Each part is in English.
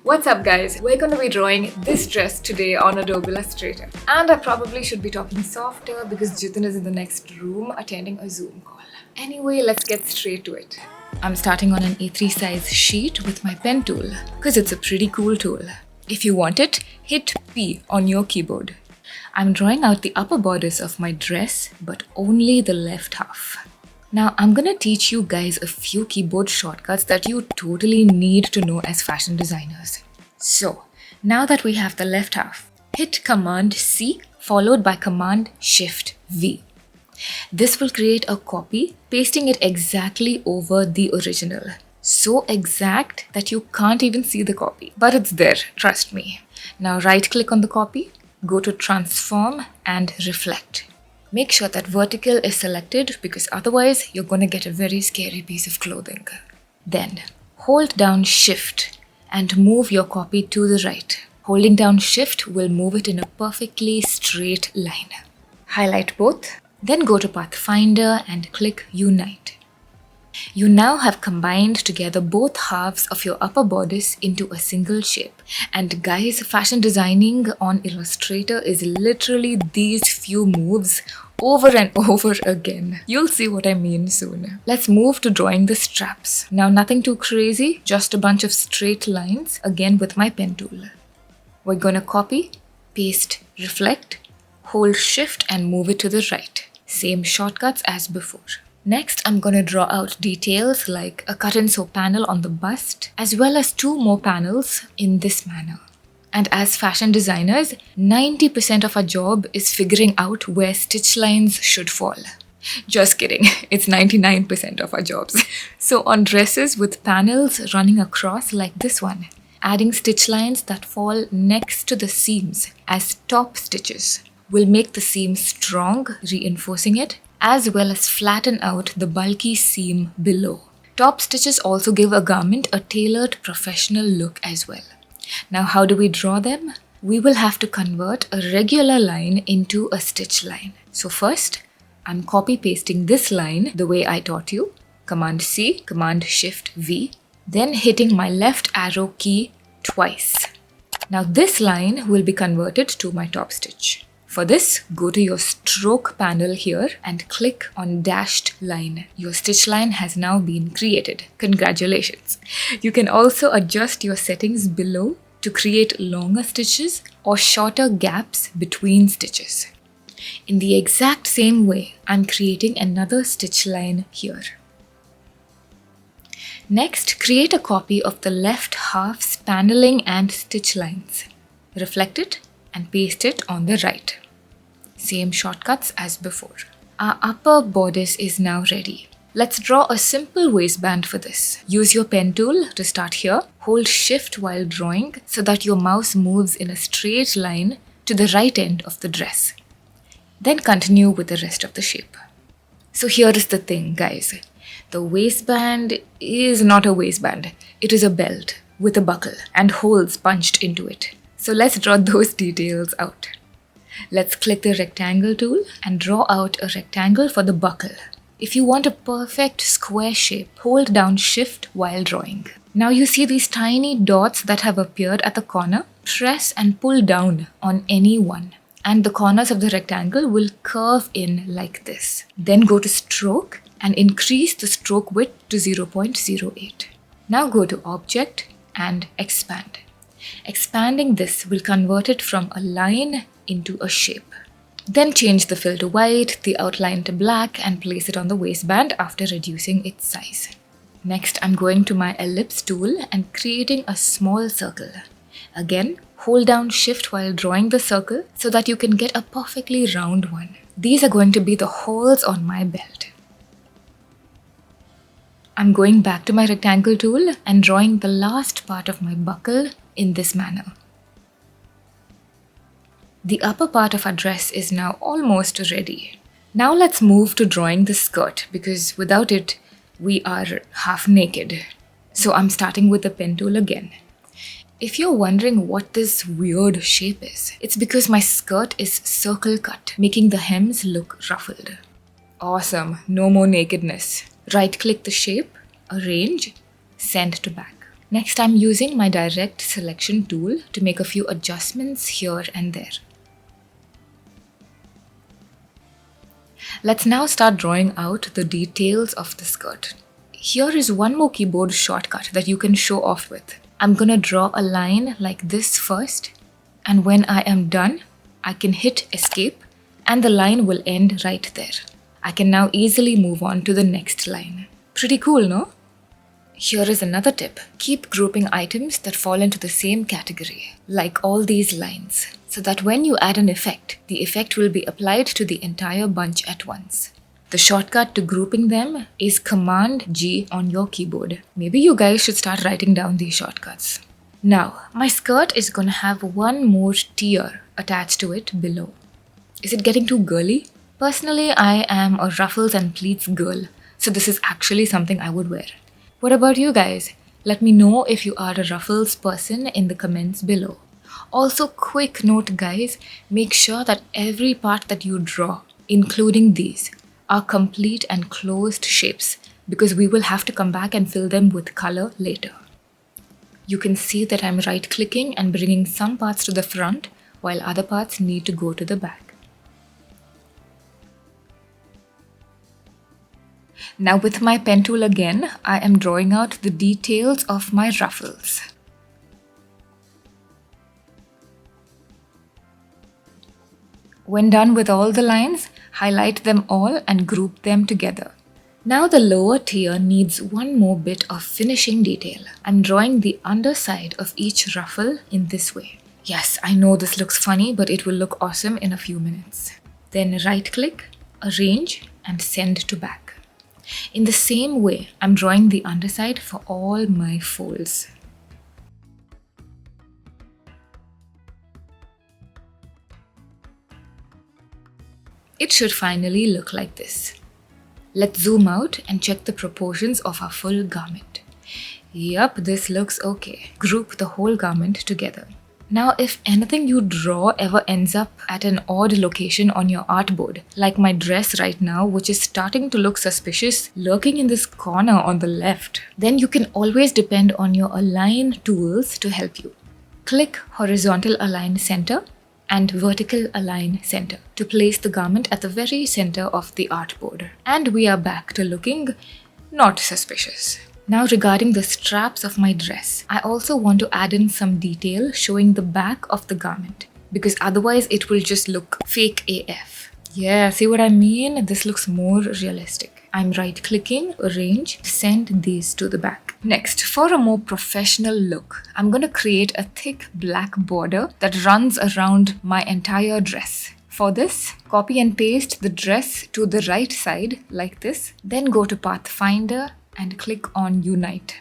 What's up guys, we're going to be drawing this dress today on Adobe Illustrator. And I probably should be talking softer because Jitin is in the next room attending a Zoom call. Anyway, let's get straight to it. I'm starting on an A3 size sheet with my pen tool because it's a pretty cool tool. If you want it, hit P on your keyboard. I'm drawing out the upper bodice of my dress, but only the left half. Now, I'm gonna teach you guys a few keyboard shortcuts that you totally need to know as fashion designers. So, now that we have the left half, hit Command C followed by Command Shift V. This will create a copy, pasting it exactly over the original. So exact that you can't even see the copy, but it's there, trust me. Now right click on the copy, go to Transform and Reflect. Make sure that vertical is selected because otherwise you're going to get a very scary piece of clothing. Then hold down Shift and move your copy to the right. Holding down Shift will move it in a perfectly straight line. Highlight both, then go to Pathfinder and click Unite. You now have combined together both halves of your upper bodice into a single shape. And guys, fashion designing on Illustrator is literally these few moves over and over again. You'll see what I mean soon. Let's move to drawing the straps. Now nothing too crazy, just a bunch of straight lines, again with my pen tool. We're gonna copy, paste, reflect, hold Shift and move it to the right. Same shortcuts as before. Next, I'm gonna draw out details like a cut and sew panel on the bust, as well as 2 more panels in this manner. And as fashion designers, 90% of our job is figuring out where stitch lines should fall. Just kidding, it's 99% of our jobs. So on dresses with panels running across like this one, adding stitch lines that fall next to the seams as top stitches will make the seam strong, reinforcing it, as well as flatten out the bulky seam below. Top stitches also give a garment a tailored professional look as well. Now how do we draw them? We will have to convert a regular line into a stitch line. So first, I'm copy pasting this line the way I taught you. Command C, Command Shift V, then hitting my left arrow key twice. Now this line will be converted to my top stitch. For this, go to your stroke panel here and click on dashed line. Your stitch line has now been created. Congratulations! You can also adjust your settings below to create longer stitches or shorter gaps between stitches. In the exact same way, I'm creating another stitch line here. Next, create a copy of the left half's paneling and stitch lines. Reflect it and paste it on the right. Same shortcuts as before. Our upper bodice is now ready. Let's draw a simple waistband for this. Use your pen tool to start here. Hold Shift while drawing so that your mouse moves in a straight line to the right end of the dress. Then continue with the rest of the shape. So here is the thing, guys. The waistband is not a waistband. It is a belt with a buckle and holes punched into it. So let's draw those details out. Let's click the rectangle tool and draw out a rectangle for the buckle. If you want a perfect square shape, hold down Shift while drawing. Now you see these tiny dots that have appeared at the corner? Press and pull down on any one, and the corners of the rectangle will curve in like this. Then go to Stroke and increase the stroke width to 0.08. Now go to Object and Expand. Expanding this will convert it from a line into a shape. Then change the fill to white, the outline to black, and place it on the waistband after reducing its size. Next, I'm going to my ellipse tool and creating a small circle. Again, hold down Shift while drawing the circle so that you can get a perfectly round one. These are going to be the holes on my belt. I'm going back to my rectangle tool and drawing the last part of my buckle in this manner. The upper part of our dress is now almost ready. Now let's move to drawing the skirt because without it, we are half naked. So I'm starting with the pen tool again. If you're wondering what this weird shape is, it's because my skirt is circle cut, making the hems look ruffled. Awesome, no more nakedness. Right click the shape, arrange, send to back. Next, I'm using my direct selection tool to make a few adjustments here and there. Let's now start drawing out the details of the skirt. Here is one more keyboard shortcut that you can show off with. I'm gonna draw a line like this first, and when I am done, I can hit escape and the line will end right there. I can now easily move on to the next line. Pretty cool, no? Here is another tip. Keep grouping items that fall into the same category, like all these lines, so that when you add an effect, the effect will be applied to the entire bunch at once. The shortcut to grouping them is Command G on your keyboard. Maybe you guys should start writing down these shortcuts. Now, my skirt is gonna have one more tier attached to it below. Is it getting too girly? Personally, I am a ruffles and pleats girl, so this is actually something I would wear. What about you guys? Let me know if you are a ruffles person in the comments below. Also, quick note guys, make sure that every part that you draw, including these, are complete and closed shapes because we will have to come back and fill them with color later. You can see that I'm right-clicking and bringing some parts to the front while other parts need to go to the back. Now with my pen tool again, I am drawing out the details of my ruffles. When done with all the lines, highlight them all and group them together. Now the lower tier needs one more bit of finishing detail. I'm drawing the underside of each ruffle in this way. Yes, I know this looks funny, but it will look awesome in a few minutes. Then right-click, arrange, and send to back. In the same way, I'm drawing the underside for all my folds. It should finally look like this. Let's zoom out and check the proportions of our full garment. Yup, this looks okay. Group the whole garment together. Now, if anything you draw ever ends up at an odd location on your artboard, like my dress right now, which is starting to look suspicious, lurking in this corner on the left, then you can always depend on your align tools to help you. Click horizontal align center and vertical align center to place the garment at the very center of the artboard. And we are back to looking not suspicious. Now regarding the straps of my dress, I also want to add in some detail showing the back of the garment because otherwise it will just look fake AF. Yeah, see what I mean? This looks more realistic. I'm right-clicking, arrange, send these to the back. Next, for a more professional look, I'm going to create a thick black border that runs around my entire dress. For this, copy and paste the dress to the right side like this, then go to Pathfinder and click on Unite.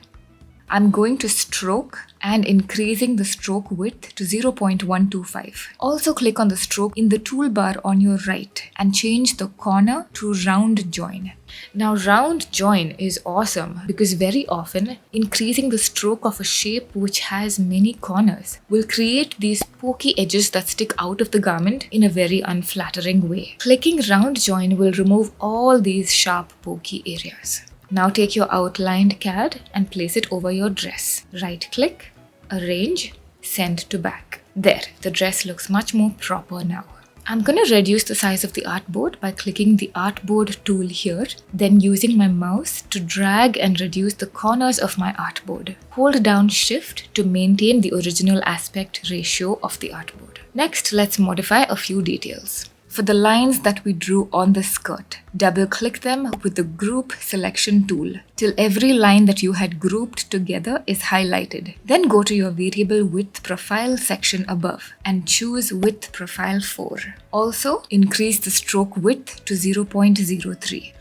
I'm going to stroke and increasing the stroke width to 0.125. Also click on the stroke in the toolbar on your right and change the corner to round join. Now round join is awesome because very often increasing the stroke of a shape which has many corners will create these pokey edges that stick out of the garment in a very unflattering way. Clicking round join will remove all these sharp pokey areas. Now take your outlined CAD and place it over your dress. Right-click, arrange, send to back. There, the dress looks much more proper now. I'm going to reduce the size of the artboard by clicking the artboard tool here, then using my mouse to drag and reduce the corners of my artboard. Hold down Shift to maintain the original aspect ratio of the artboard. Next, let's modify a few details. For the lines that we drew on the skirt, double-click them with the Group Selection tool till every line that you had grouped together is highlighted. Then go to your Variable Width Profile section above and choose Width Profile 4. Also, increase the stroke width to 0.03.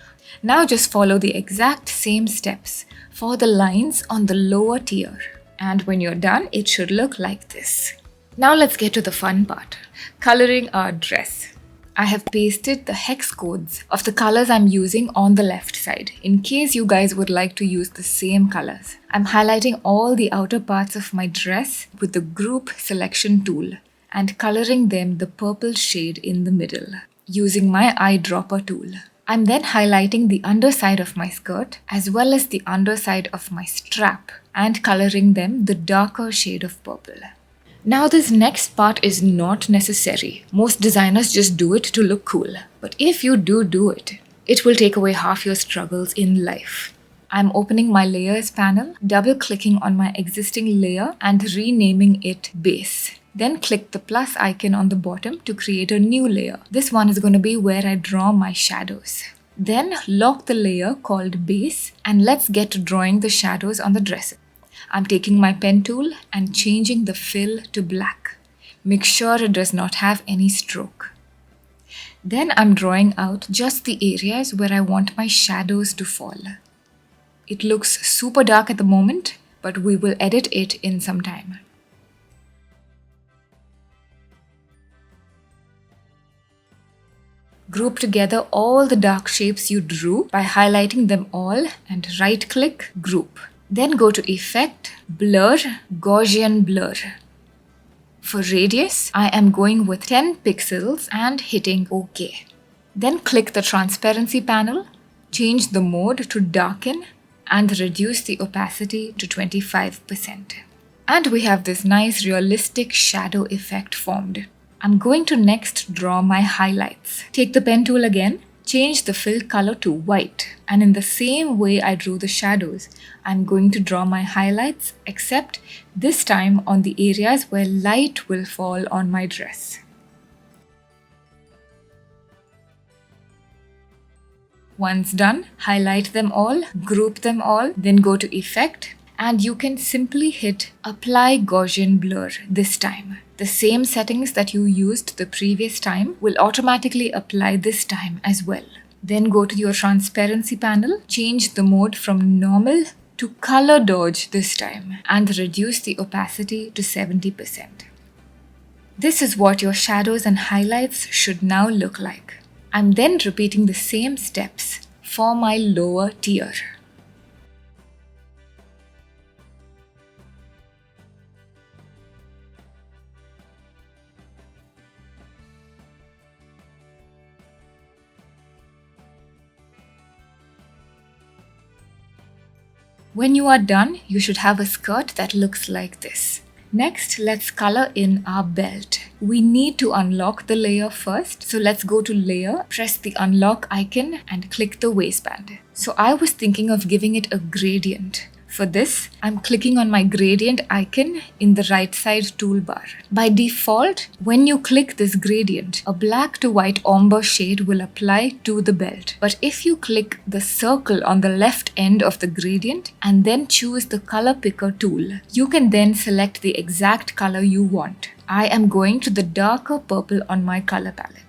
Now just follow the exact same steps for the lines on the lower tier. And when you're done, it should look like this. Now let's get to the fun part, coloring our dress. I have pasted the hex codes of the colors I'm using on the left side, in case you guys would like to use the same colors. I'm highlighting all the outer parts of my dress with the Group Selection tool and coloring them the purple shade in the middle, using my eyedropper tool. I'm then highlighting the underside of my skirt as well as the underside of my strap and coloring them the darker shade of purple. Now this next part is not necessary. Most designers just do it to look cool. But if you do it, it will take away half your struggles in life. I'm opening my layers panel, double-clicking on my existing layer and renaming it base. Then click the plus icon on the bottom to create a new layer. This one is going to be where I draw my shadows. Then lock the layer called base and let's get to drawing the shadows on the dresses. I'm taking my pen tool and changing the fill to black. Make sure it does not have any stroke. Then I'm drawing out just the areas where I want my shadows to fall. It looks super dark at the moment, but we will edit it in some time. Group together all the dark shapes you drew by highlighting them all and right-click Group. Then go to Effect, Blur, Gaussian Blur. For radius, I am going with 10 pixels and hitting OK. Then click the Transparency panel, change the mode to Darken and reduce the opacity to 25%. And we have this nice realistic shadow effect formed. I'm going to next draw my highlights. Take the pen tool again, change the fill color to white, and in the same way I drew the shadows, I'm going to draw my highlights, except this time on the areas where light will fall on my dress. Once done, highlight them all, group them all, then go to Effect, and you can simply hit Apply Gaussian Blur this time. The same settings that you used the previous time will automatically apply this time as well. Then go to your transparency panel, change the mode from normal to color dodge this time and reduce the opacity to 70%. This is what your shadows and highlights should now look like. I'm then repeating the same steps for my lower tier. When you are done, you should have a skirt that looks like this. Next, let's color in our belt. We need to unlock the layer first. So let's go to Layer, press the unlock icon and click the waistband. So I was thinking of giving it a gradient. For this, I'm clicking on my gradient icon in the right side toolbar. By default, when you click this gradient, a black to white ombre shade will apply to the belt. But if you click the circle on the left end of the gradient and then choose the color picker tool, you can then select the exact color you want. I am going to the darker purple on my color palette.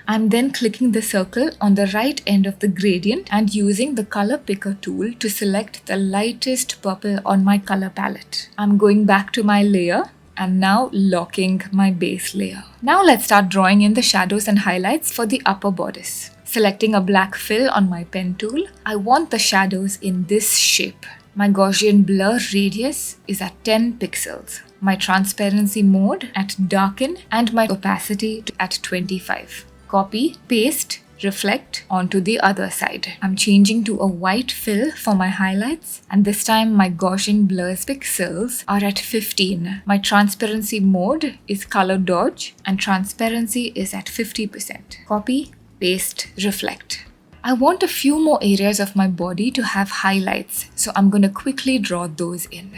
I'm then clicking the circle on the right end of the gradient and using the color picker tool to select the lightest purple on my color palette. I'm going back to my layer and now locking my base layer. Now let's start drawing in the shadows and highlights for the upper bodice. Selecting a black fill on my pen tool, I want the shadows in this shape. My Gaussian blur radius is at 10 pixels. My transparency mode at darken and my opacity at 25. Copy, paste, reflect onto the other side. I'm changing to a white fill for my highlights and this time my Gaussian blur pixels are at 15. My transparency mode is color dodge and transparency is at 50%. Copy, paste, reflect. I want a few more areas of my body to have highlights, so I'm going to quickly draw those in.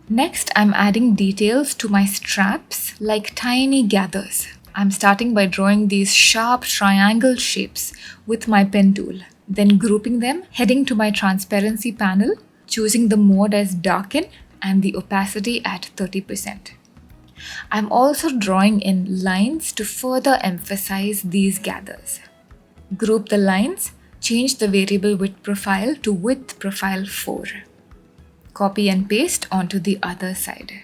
Next, I'm adding details to my straps like tiny gathers. I'm starting by drawing these sharp triangle shapes with my pen tool, then grouping them, heading to my transparency panel, choosing the mode as darken and the opacity at 30%. I'm also drawing in lines to further emphasize these gathers. Group the lines, change the variable width profile to width profile 4. Copy and paste onto the other side.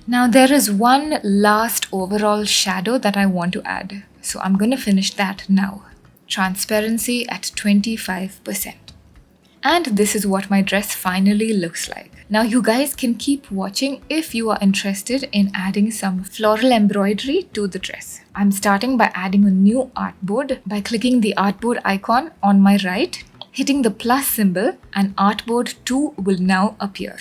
Now there is one last overall shadow that I want to add, so I'm going to finish that now. Transparency at 25%. And this is what my dress finally looks like. Now you guys can keep watching if you are interested in adding some floral embroidery to the dress. I'm starting by adding a new artboard by clicking the artboard icon on my right, hitting the plus symbol, and artboard 2 will now appear.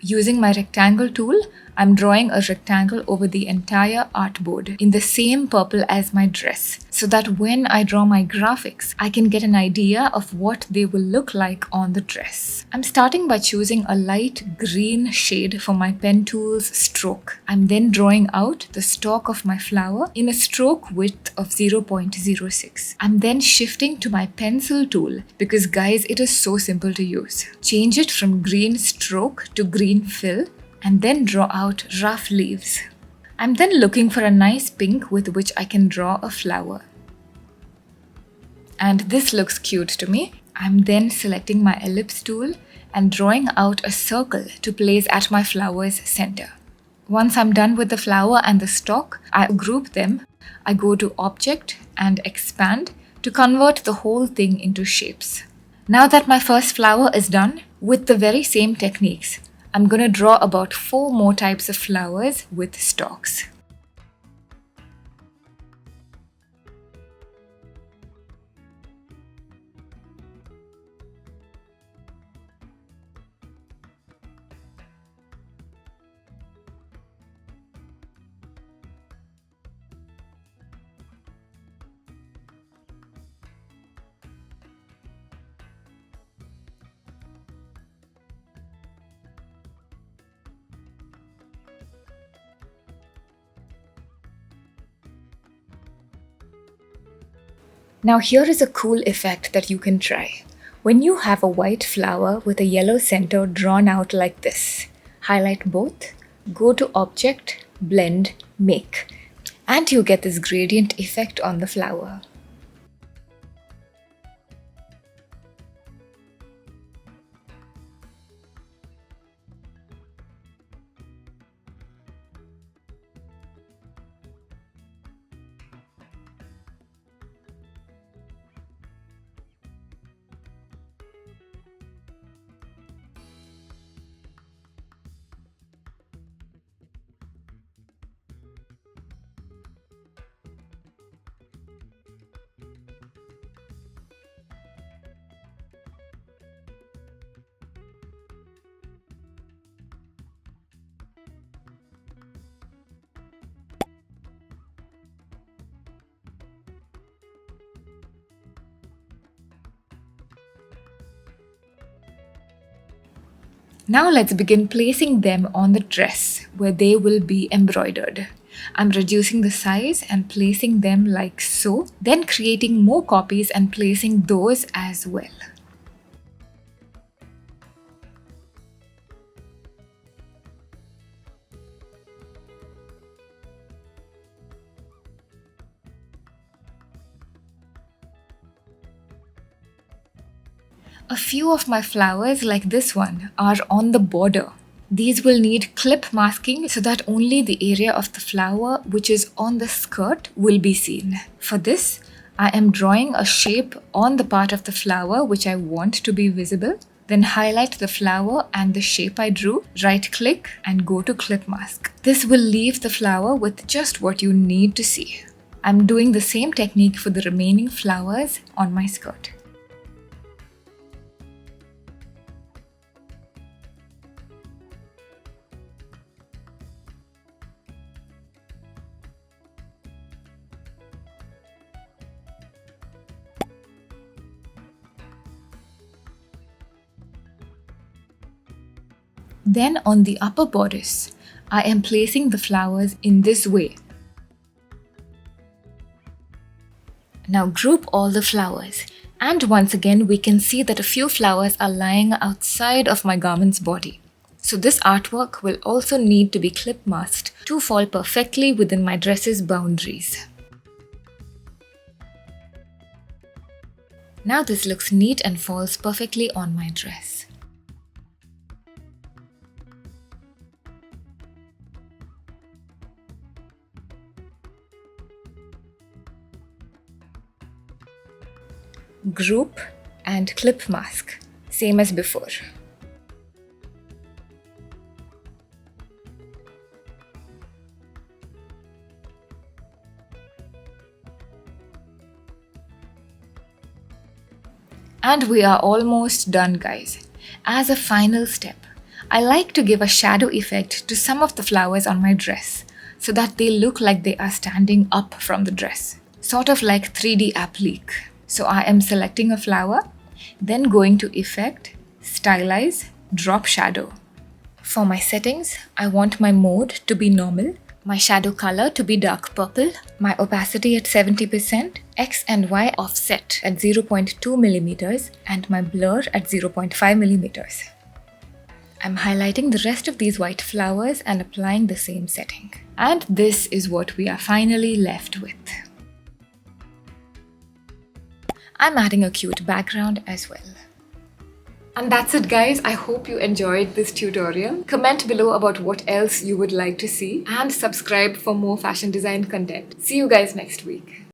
Using my rectangle tool, I'm drawing a rectangle over the entire artboard in the same purple as my dress, so that when I draw my graphics, I can get an idea of what they will look like on the dress. I'm starting by choosing a light green shade for my pen tool's stroke. I'm then drawing out the stalk of my flower in a stroke width of 0.06. I'm then shifting to my pencil tool because guys, it is so simple to use. Change it from green stroke to green fill, and then draw out rough leaves. I'm then looking for a nice pink with which I can draw a flower. And this looks cute to me. I'm then selecting my ellipse tool and drawing out a circle to place at my flower's center. Once I'm done with the flower and the stalk, I group them. I go to Object and Expand to convert the whole thing into shapes. Now that my first flower is done, with the very same techniques, I'm going to draw about 4 more types of flowers with stalks. Now here is a cool effect that you can try. When you have a white flower with a yellow center drawn out like this, highlight both, go to Object, Blend, Make, and you get this gradient effect on the flower. Now let's begin placing them on the dress where they will be embroidered. I'm reducing the size and placing them like so, then creating more copies and placing those as well. A few of my flowers like this one are on the border. These will need clip masking so that only the area of the flower which is on the skirt will be seen. For this, I am drawing a shape on the part of the flower which I want to be visible. Then highlight the flower and the shape I drew, right click and go to clip mask. This will leave the flower with just what you need to see. I'm doing the same technique for the remaining flowers on my skirt. Then on the upper bodice, I am placing the flowers in this way. Now group all the flowers, and once again we can see that a few flowers are lying outside of my garment's body. So this artwork will also need to be clip masked to fall perfectly within my dress's boundaries. Now this looks neat and falls perfectly on my dress. Group and clip mask. Same as before. And we are almost done, guys. As a final step, I like to give a shadow effect to some of the flowers on my dress so that they look like they are standing up from the dress, sort of like 3D applique. So I am selecting a flower, then going to Effect, Stylize, Drop Shadow. For my settings, I want my mode to be normal, my shadow color to be dark purple, my opacity at 70%, X and Y offset at 0.2 millimeters, and my blur at 0.5 millimeters. I'm highlighting the rest of these white flowers and applying the same setting. And this is what we are finally left with. I'm adding a cute background as well. And that's it, guys. I hope you enjoyed this tutorial. Comment below about what else you would like to see and subscribe for more fashion design content. See you guys next week.